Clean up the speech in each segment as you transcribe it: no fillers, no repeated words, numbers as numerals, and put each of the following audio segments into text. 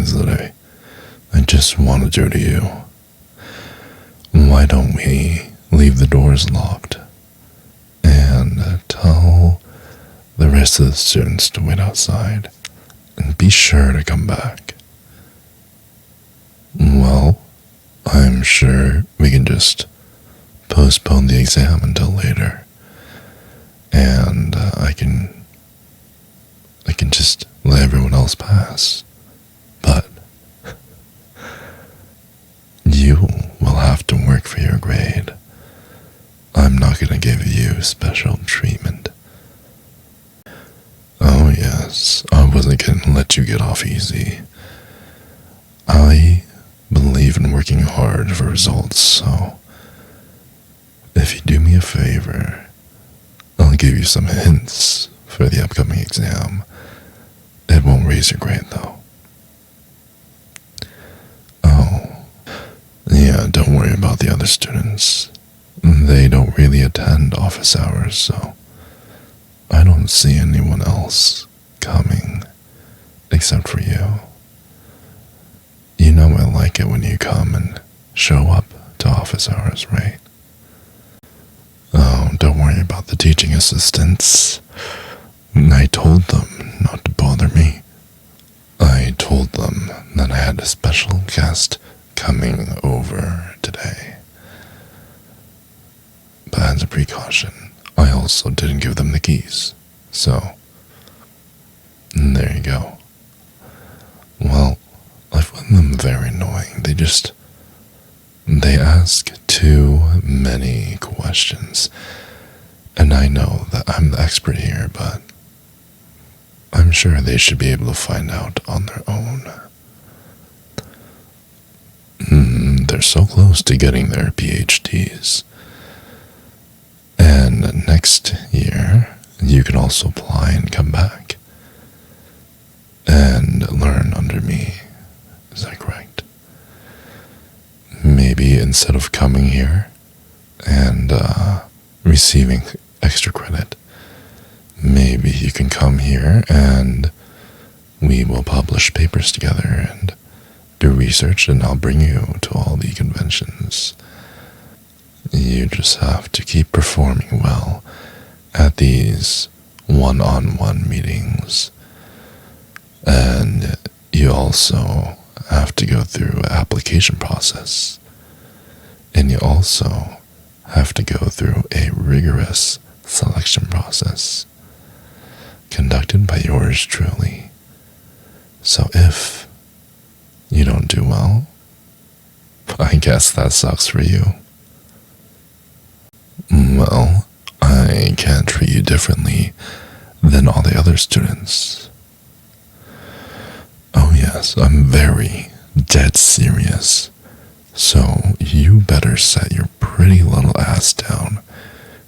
things that I just want to do to you. Why don't we leave the doors locked and tell the rest of the students to wait outside and be sure to come back? Well, I'm sure we can just postpone the exam until later, and I can just let everyone else pass. But you will have to work for your grade. I'm not going to give you special treatment. Oh yes, I wasn't going to let you get off easy. I believe in working hard for results, so if you do me a favor, I'll give you some hints for the upcoming exam. It won't raise your grade, though. Oh, yeah, don't worry about the other students. They don't really attend office hours, so I don't see anyone else coming except for you. You know I like it when you come and show up to office hours, right? Oh, don't worry about the teaching assistants. I told them not to bother me. I told them that I had a special guest coming over today. But as a precaution, I also didn't give them the keys. So, there you go. Well, I find them very annoying. They ask too many questions. And I know that I'm the expert here, but I'm sure they should be able to find out on their own. They're so close to getting their PhDs. And next year, you can also apply and come back and learn under me. Is that correct? Maybe instead of coming here and receiving extra credit, maybe you can come here and we will publish papers together and do research, and I'll bring you to all the conventions. You just have to keep performing well at these one-on-one meetings. And you also have to go through an application process. And you also have to go through a rigorous selection process conducted by yours truly. So if you don't do well, I guess that sucks for you. Well, I can't treat you differently than all the other students. Oh yes, I'm very dead serious. So you better set your pretty little ass down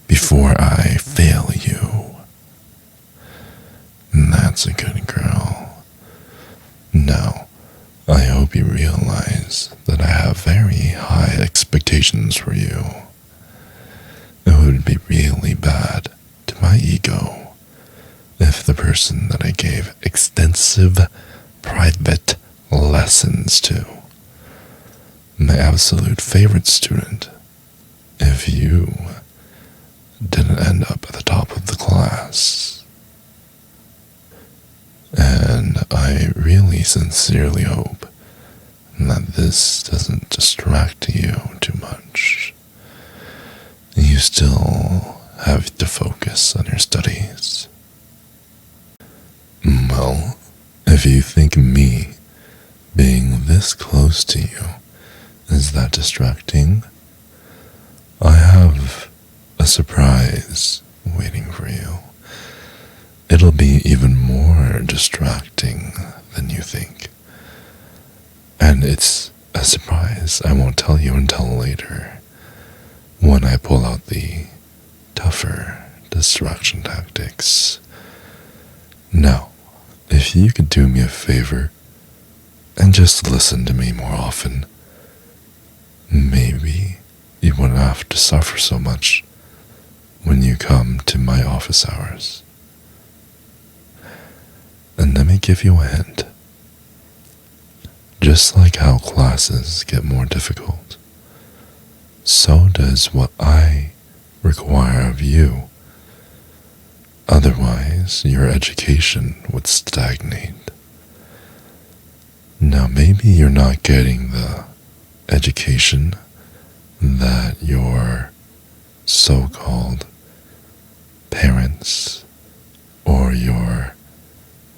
before I fail you. That's a good girl. Now, I hope you realize that I have very high expectations for you. It would be really bad to my ego if the person that I gave extensive private lessons to, my absolute favorite student, if you didn't end up at the top of the class. And I really sincerely hope that this doesn't distract you too much. You still have to focus on your studies. Well, if you think me being this close to you is that distracting, I have a surprise waiting for you. It'll be even more distracting than you think. And it's a surprise I won't tell you until later, when I pull out the tougher distraction tactics. Now, if you could do me a favor and just listen to me more often, maybe you wouldn't have to suffer so much when you come to my office hours. And let me give you a hint. Just like how classes get more difficult, so does what I require of you. Otherwise, your education would stagnate. Now, maybe you're not getting the education that your so-called parents or your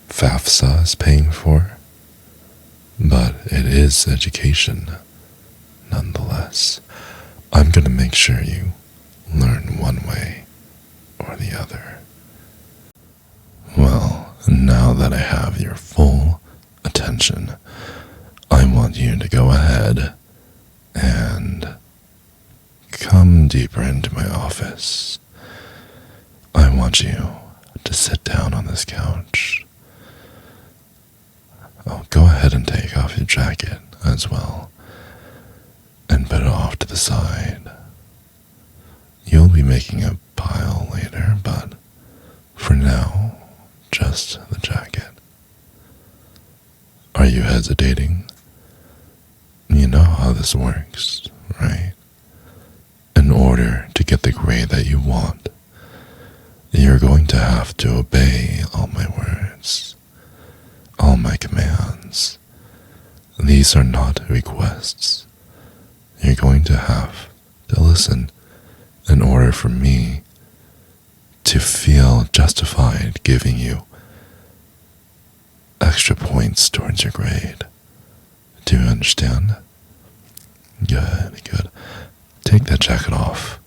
FAFSA is paying for, but it is education nonetheless. I'm going to make sure you learn one way or the other. Well, now that I have your full attention, I want you to go ahead and come deeper into my office. I want you to sit down on this couch. Oh, go ahead and take off your jacket as well and put it off to the side. You'll be making a pile later, but for now, just the jacket. Are you hesitating? You know how this works, right? In order to get the grade that you want, you're going to have to obey all my words, all my commands. These are not requests. You're going to have to listen in order for me to feel justified giving you extra points towards your grade. Do you understand? Good, good. Take that jacket off.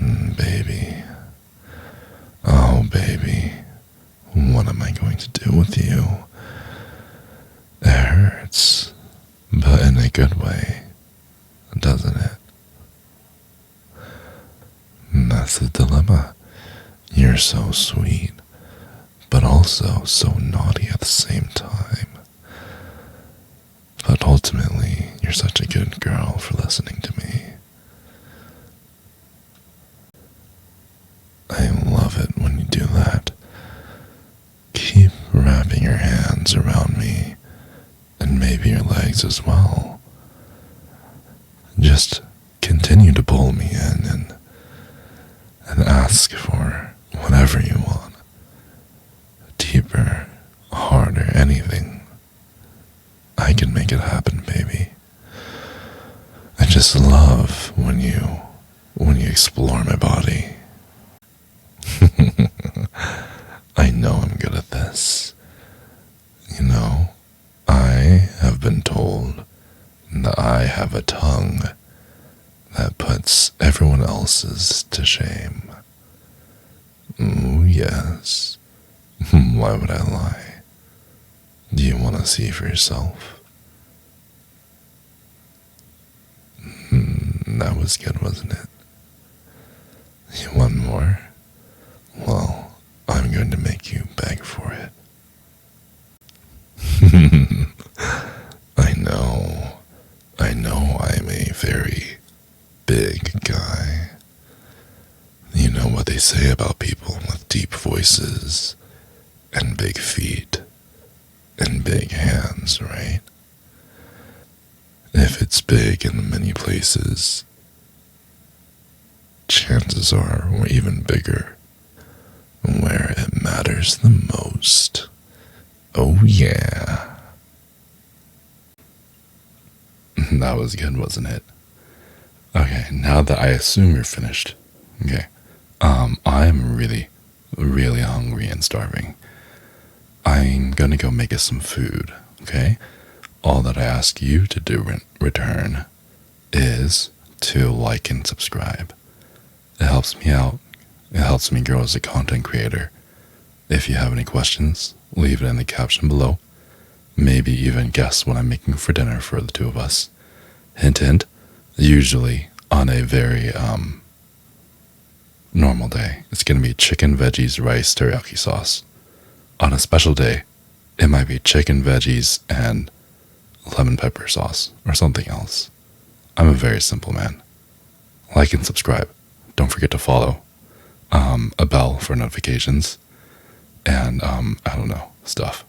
Baby. Oh, baby. What am I going to do with you? It hurts, but in a good way, doesn't it? That's the dilemma. You're so sweet, but also so naughty at the same time. But ultimately, you're such a good girl for listening to me. I love it when you do that. Keep wrapping your hands around me, and maybe your legs as well. Just continue to pull me in and ask for whatever you want. Deeper, harder, anything. I can make it happen, baby. I just love when you explore my body. I know I'm good at this. You know, I have been told that I have a tongue that puts everyone else's to shame. Ooh, yes. Why would I lie? Do you want to see for yourself? That was good, wasn't it? You want more? Well, I'm going to make you beg for it. I know I'm a very big guy. You know what they say about people with deep voices and big feet and big hands, right? If it's big in many places, chances are we're even bigger where it matters the most. Oh yeah. That was good, wasn't it? Okay, now that I assume you're finished, okay, I'm really, really hungry and starving. I'm gonna go make us some food, okay? All that I ask you to do in return is to like and subscribe. It helps me out. It helps me grow as a content creator. If you have any questions, leave it in the caption below. Maybe even guess what I'm making for dinner for the two of us. Hint, hint, usually on a very normal day, it's going to be chicken, veggies, rice, teriyaki sauce. On a special day, it might be chicken, veggies, and lemon pepper sauce or something else. I'm a very simple man. Like and subscribe. Don't forget to follow. A bell for notifications. And, I don't know, stuff.